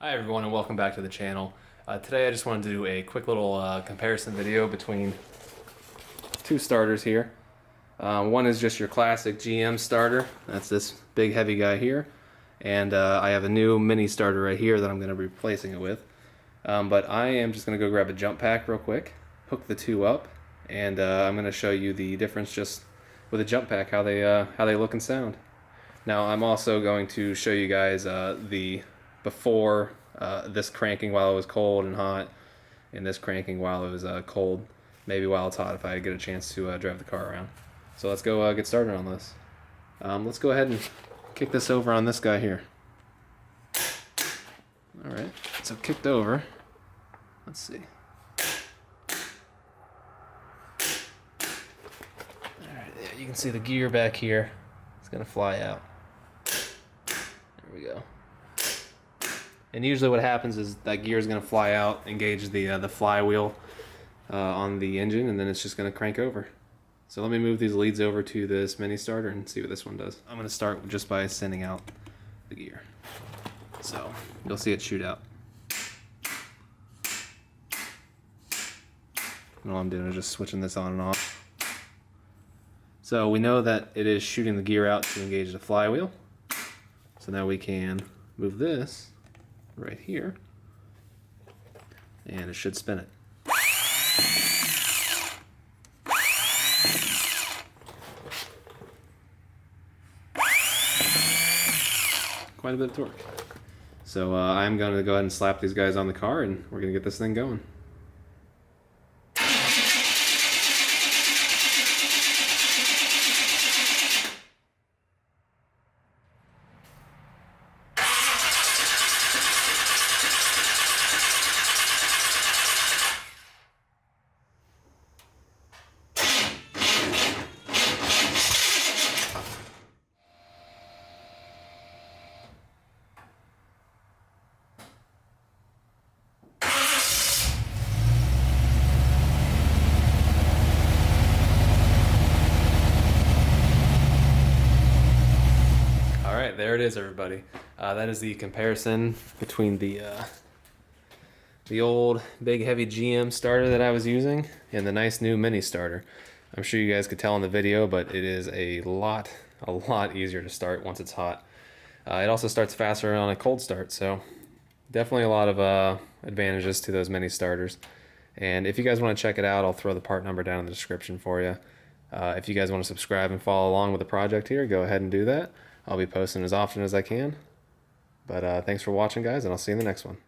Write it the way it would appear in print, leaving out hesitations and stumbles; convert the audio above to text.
Hi everyone and welcome back to the channel. Today I just wanted to do a quick little comparison video between two starters here. One is just your classic GM starter, that's this big heavy guy here, and I have a new mini starter right here that I'm going to be replacing it with. But I am just going to go grab a jump pack real quick, hook the two up, and I'm going to show you the difference just with a jump pack, how they look and sound. Now I'm also going to show you guys the before this cranking while it was cold and hot, and this cranking while it was cold, maybe while it's hot if I get a chance to drive the car around. So let's go get started on this. Let's go ahead and kick this over on this guy here. Alright, so kicked over. Let's see. Alright, yeah, you can see the gear back here. It's going to fly out. There we go. And usually what happens is that gear is going to fly out, engage the flywheel on the engine, and then it's just going to crank over. So let me move these leads over to this mini starter and see what this one does. I'm going to start just by sending out the gear. So you'll see it shoot out. And all I'm doing is just switching this on and off. So we know that it is shooting the gear out to engage the flywheel. So now we can move this right here, and it should spin it. Quite a bit of torque. So I'm going to go ahead and slap these guys on the car, and we're going to get this thing going. Alright, there it is, everybody. That is the comparison between the old big heavy GM starter that I was using and the nice new mini starter. I'm sure you guys could tell in the video, but it is a lot easier to start once it's hot. It also starts faster on a cold start, so definitely a lot of advantages to those mini starters. And if you guys want to check it out, I'll throw the part number down in the description for you. If you guys want to subscribe and follow along with the project here, go ahead and do that. I'll be posting as often as I can. But thanks for watching, guys, and I'll see you in the next one.